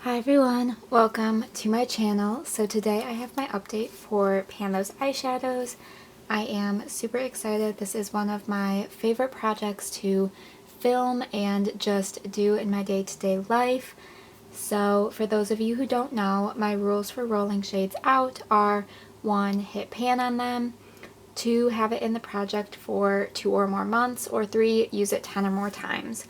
Hi everyone, welcome to my channel. So today I have my update for Pan Those Eyeshadows. I am super excited. This is one of my favorite projects to film and just do in my day-to-day life. So for those of you who don't know, my rules for rolling shades out are 1. Hit pan on them, 2. Have it in the project for 2 or more months, or 3. Use it 10 or more times.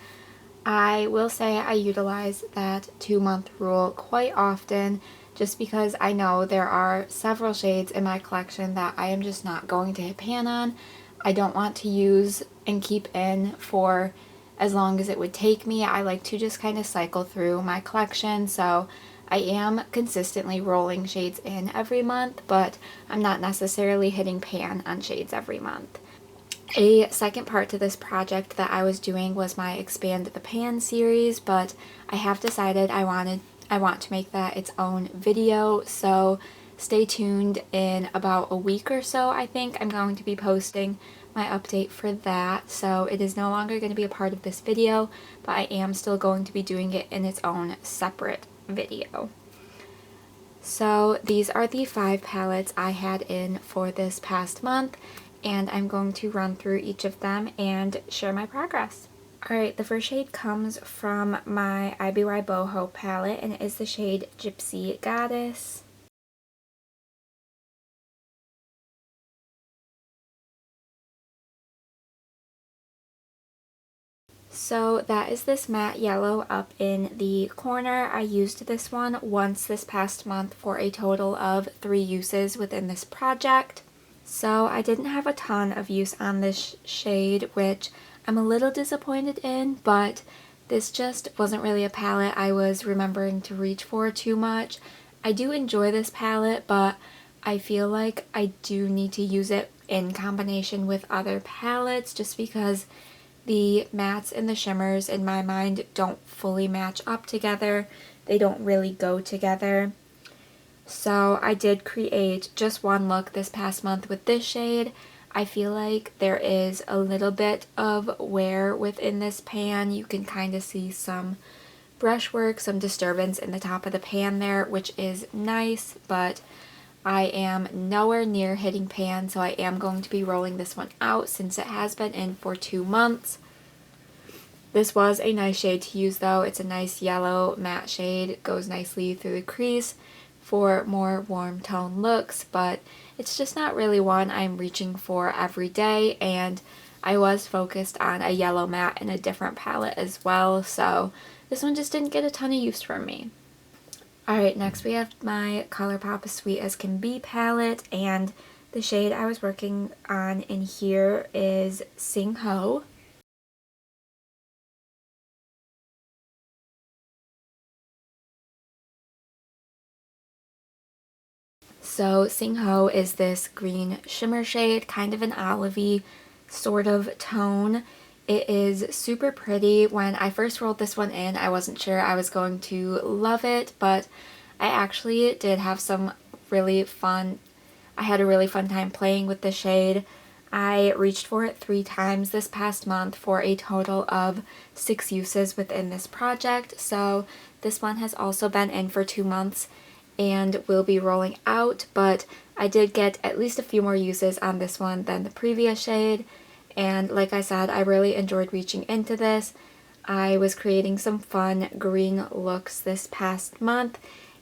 I will say I utilize that 2-month rule quite often just because I know there are several shades in my collection that I am just not going to hit pan on. I don't want to use and keep in for as long as it would take me. I like to just kind of cycle through my collection, so I am consistently rolling shades in every month, but I'm not necessarily hitting pan on shades every month. A second part to this project that I was doing was my Expand the Pan series, but I have decided I want to make that its own video, so stay tuned. In about a week or so, I think I'm going to be posting my update for that, so it is no longer going to be a part of this video, but I am still going to be doing it in its own separate video. So these are the 5 palettes I had in for this past month, and I'm going to run through each of them and share my progress. Alright, the first shade comes from my IBY Boho palette, and it is the shade Gypsy Goddess. So that is this matte yellow up in the corner. I used this one once this past month for a total of 3 uses within this project. So I didn't have a ton of use on this shade, which I'm a little disappointed in, but this just wasn't really a palette I was remembering to reach for too much. I do enjoy this palette, but I feel like I do need to use it in combination with other palettes just because the mattes and the shimmers in my mind don't fully match up together. They don't really go together. So I did create just one look this past month with this shade. I feel like there is a little bit of wear within this pan. You can kind of see some brushwork, some disturbance in the top of the pan there, which is nice, but I am nowhere near hitting pan, so I am going to be rolling this one out since it has been in for 2 months. This was a nice shade to use though. It's a nice yellow matte shade. It goes nicely through the crease for more warm tone looks, but it's just not really one I'm reaching for every day, and I was focused on a yellow matte in a different palette as well, so this one just didn't get a ton of use from me. Alright, next we have my ColourPop Sweet as Can Be palette, and the shade I was working on in here is Sing Ho. So Sing Ho is this green shimmer shade, kind of an olivey sort of tone. It is super pretty. When I first rolled this one in, I wasn't sure I was going to love it, but I actually did have some really fun, I had a really fun time playing with the shade. I reached for it 3 times this past month for a total of 6 uses within this project, so this one has also been in for 2 months and will be rolling out, but I did get at least a few more uses on this one than the previous shade, and like I said, I really enjoyed reaching into this. I was creating some fun green looks this past month,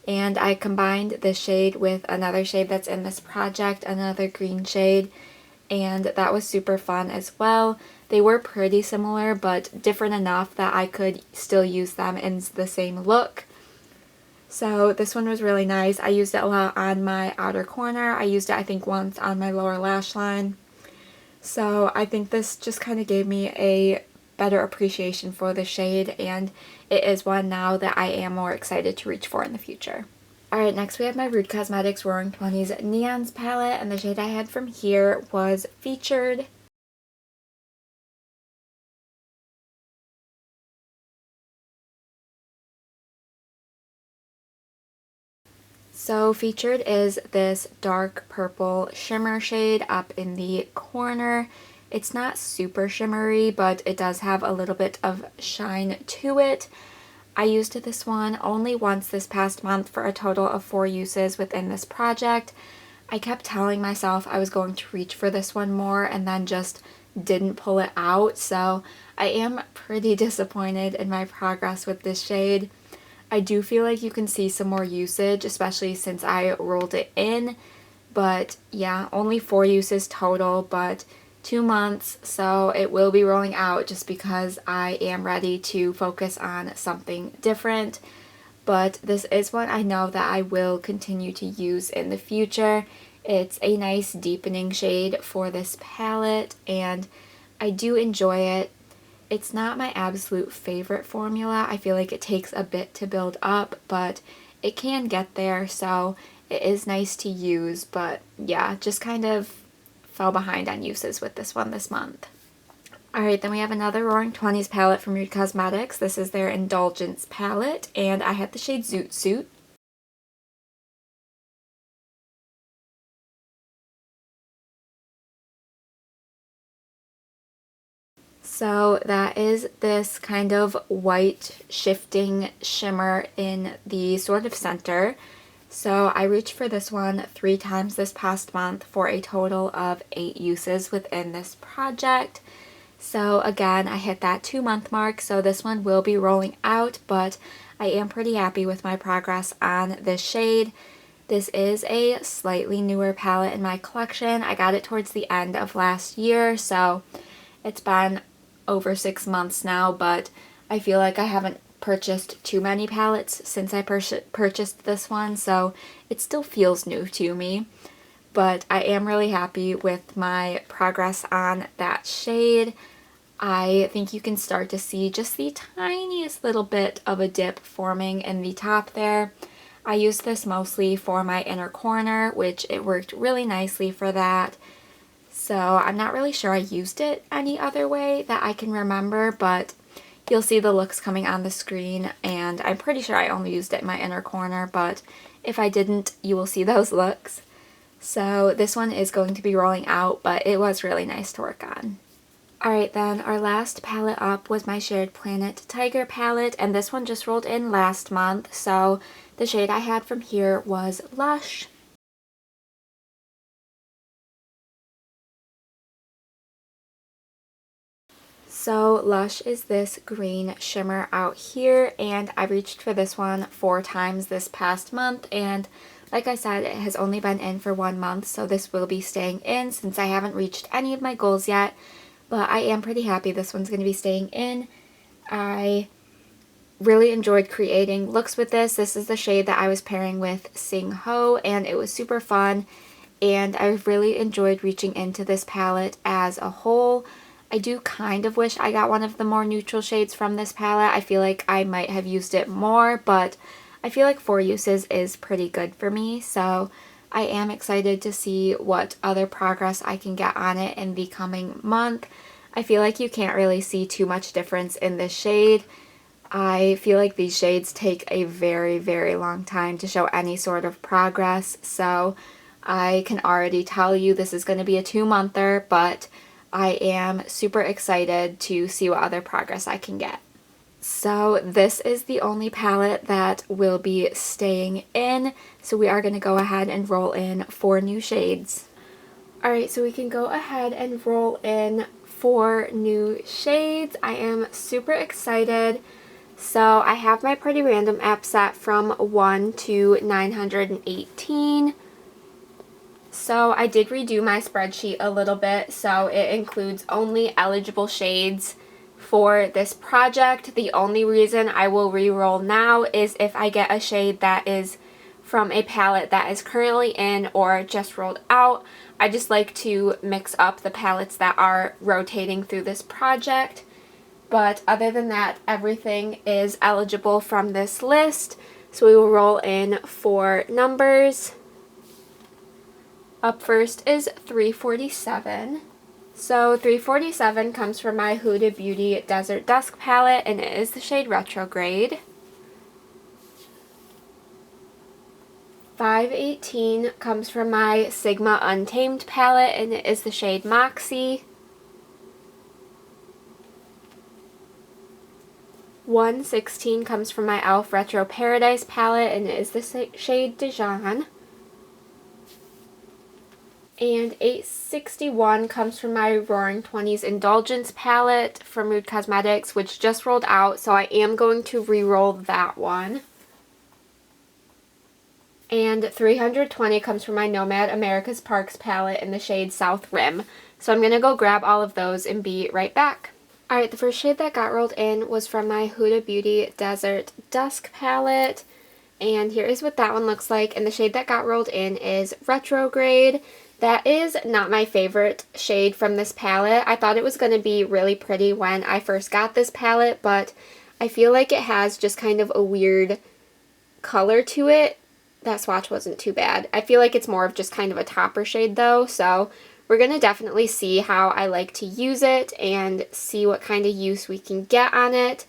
and I combined this shade with another shade that's in this project, another green shade, and that was super fun as well. They were pretty similar, but different enough that I could still use them in the same look. So this one was really nice. I used it a lot on my outer corner. I used it I think once on my lower lash line. So I think this just kind of gave me a better appreciation for the shade, and it is one now that I am more excited to reach for in the future. Alright, next we have my Rude Cosmetics Roaring 20s Neons palette, and the shade I had from here was Featured. So Featured is this dark purple shimmer shade up in the corner. It's not super shimmery, but it does have a little bit of shine to it. I used this one only once this past month for a total of 4 uses within this project. I kept telling myself I was going to reach for this one more and then just didn't pull it out, so I am pretty disappointed in my progress with this shade. I do feel like you can see some more usage, especially since I rolled it in, but yeah, only 4 uses total, but 2 months, so it will be rolling out just because I am ready to focus on something different. But this is one I know that I will continue to use in the future. It's a nice deepening shade for this palette, and I do enjoy it. It's not my absolute favorite formula. I feel like it takes a bit to build up, but it can get there, so it is nice to use. But yeah, just kind of fell behind on uses with this one this month. Alright, then we have another Roaring Twenties palette from Reed Cosmetics. This is their Indulgence palette, and I had the shade Zoot Suit. So that is this kind of white shifting shimmer in the sort of center. So I reached for this one 3 times this past month for a total of 8 uses within this project. So again, I hit that 2-month mark, so this one will be rolling out, but I am pretty happy with my progress on this shade. This is a slightly newer palette in my collection. I got it towards the end of last year, so it's been over 6 months now, but I feel like I haven't purchased too many palettes since I purchased this one, so it still feels new to me. But I am really happy with my progress on that shade. I think you can start to see just the tiniest little bit of a dip forming in the top there. I used this mostly for my inner corner, which it worked really nicely for that. So I'm not really sure I used it any other way that I can remember, but you'll see the looks coming on the screen, and I'm pretty sure I only used it in my inner corner, but if I didn't, you will see those looks. So this one is going to be rolling out, but it was really nice to work on. Alright then, our last palette up was my Shared Planet Tiger palette, and this one just rolled in last month, so the shade I had from here was Lush. So Lush is this green shimmer out here, and I reached for this one 4 times this past month, and like I said, it has only been in for 1 month, so this will be staying in since I haven't reached any of my goals yet, but I am pretty happy this one's going to be staying in. I really enjoyed creating looks with this. This is the shade that I was pairing with Sing Ho, and it was super fun, and I've really enjoyed reaching into this palette as a whole. I do kind of wish I got one of the more neutral shades from this palette. I feel like I might have used it more, but I feel like 4 uses is pretty good for me, so I am excited to see what other progress I can get on it in the coming month. I feel like you can't really see too much difference in this shade. I feel like these shades take a very, very long time to show any sort of progress, so I can already tell you this is going to be a 2-monther, but I am super excited to see what other progress I can get. So this is the only palette that will be staying in, so we are going to go ahead and roll in 4 new shades. Alright, so we can go ahead and roll in 4 new shades. I am super excited. So I have my Pretty Random app set from 1 to 918. So I did redo my spreadsheet a little bit, so it includes only eligible shades for this project. The only reason I will re-roll now is if I get a shade that is from a palette that is currently in or just rolled out. I just like to mix up the palettes that are rotating through this project. But other than that, everything is eligible from this list. So we will roll in 4 numbers. Up first is 347. So 347 comes from my Huda Beauty Desert Dusk palette, and it is the shade Retrograde. 518 comes from my Sigma Untamed palette, and it is the shade Moxie. 116 comes from my e.l.f. Retro Paradise palette, and it is the shade Dijon. And 861 comes from my Roaring 20s Indulgence palette from Mood Cosmetics, which just rolled out, so I am going to re-roll that one. And 320 comes from my Nomad America's Parks palette in the shade South Rim. So I'm going to go grab all of those and be right back. Alright, the first shade that got rolled in was from my Huda Beauty Desert Dusk palette. And here is what that one looks like. And the shade that got rolled in is Retrograde. That is not my favorite shade from this palette. I thought it was going to be really pretty when I first got this palette, but I feel like it has just kind of a weird color to it. That swatch wasn't too bad. I feel like it's more of just kind of a topper shade though, so we're going to definitely see how I like to use it and see what kind of use we can get on it.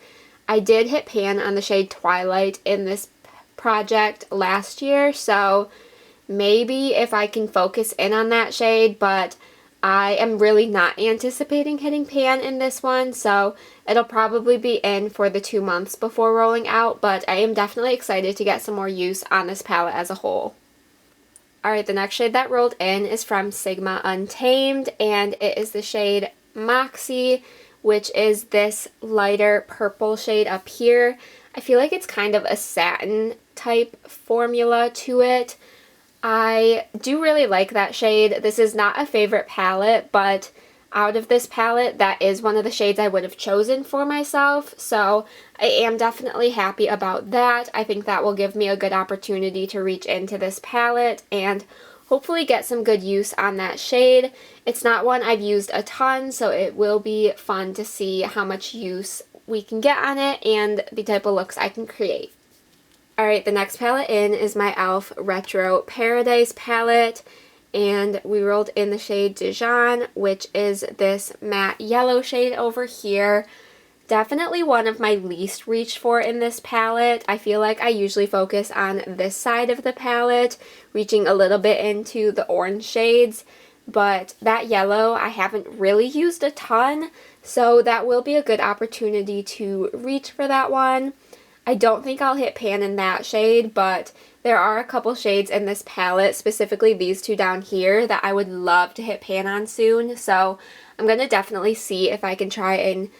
I did hit pan on the shade Twilight in this project last year, so maybe if I can focus in on that shade, but I am really not anticipating hitting pan in this one, so it'll probably be in for the 2 months before rolling out, but I am definitely excited to get some more use on this palette as a whole. Alright, the next shade that rolled in is from Sigma Untamed, and it is the shade Moxie, which is this lighter purple shade up here. I feel like it's kind of a satin type formula to it. I do really like that shade. This is not a favorite palette, but out of this palette, that is one of the shades I would have chosen for myself, so I am definitely happy about that. I think that will give me a good opportunity to reach into this palette and hopefully get some good use on that shade. It's not one I've used a ton, so it will be fun to see how much use we can get on it and the type of looks I can create. Alright, the next palette in is my e.l.f. Retro Paradise palette, and we rolled in the shade Dijon, which is this matte yellow shade over here. Definitely one of my least reached for in this palette. I feel like I usually focus on this side of the palette, reaching a little bit into the orange shades, but that yellow I haven't really used a ton, so that will be a good opportunity to reach for that one. I don't think I'll hit pan in that shade, but there are a couple shades in this palette, specifically these two down here, that I would love to hit pan on soon. So I'm going to definitely see if I can try and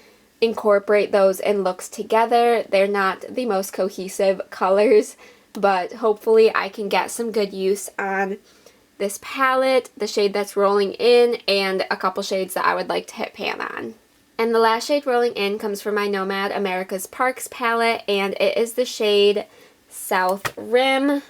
incorporate those in looks together. They're not the most cohesive colors, but hopefully I can get some good use on this palette, the shade that's rolling in, and a couple shades that I would like to hit pan on. And the last shade rolling in comes from my Nomad America's Parks palette, and it is the shade South Rim.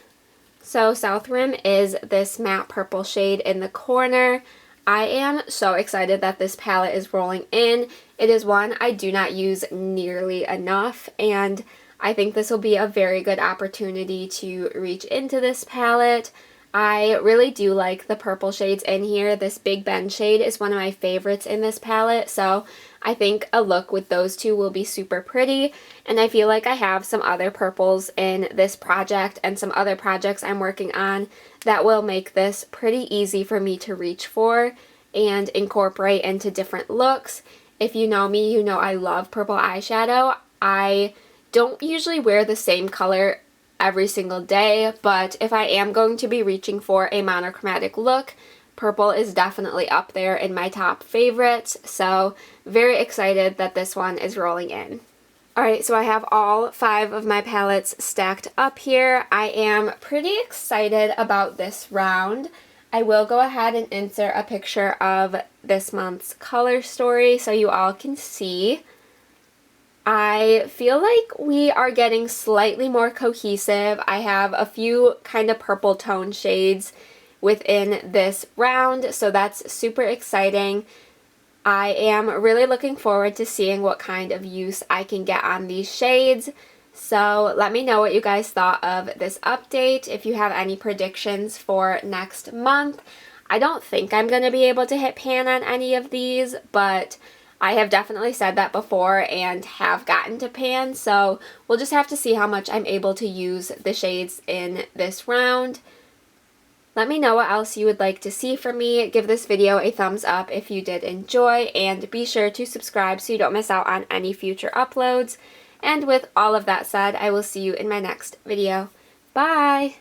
So South Rim is this matte purple shade in the corner. I am so excited that this palette is rolling in. It is one I do not use nearly enough, and I think this will be a very good opportunity to reach into this palette. I really do like the purple shades in here. This Big Ben shade is one of my favorites in this palette, so I think a look with those two will be super pretty, and I feel like I have some other purples in this project and some other projects I'm working on that will make this pretty easy for me to reach for and incorporate into different looks. If you know me, you know I love purple eyeshadow. I don't usually wear the same color every single day, but if I am going to be reaching for a monochromatic look, purple is definitely up there in my top favorites, so very excited that this one is rolling in. Alright, so I have all 5 of my palettes stacked up here. I am pretty excited about this round. I will go ahead and insert a picture of this month's color story so you all can see. I feel like we are getting slightly more cohesive. I have a few kind of purple tone shades within this round, so that's super exciting. I am really looking forward to seeing what kind of use I can get on these shades. So let me know what you guys thought of this update, if you have any predictions for next month. I don't think I'm going to be able to hit pan on any of these, but I have definitely said that before and have gotten to pan, so we'll just have to see how much I'm able to use the shades in this round. Let me know what else you would like to see from me. Give this video a thumbs up if you did enjoy, and be sure to subscribe so you don't miss out on any future uploads. And with all of that said, I will see you in my next video. Bye!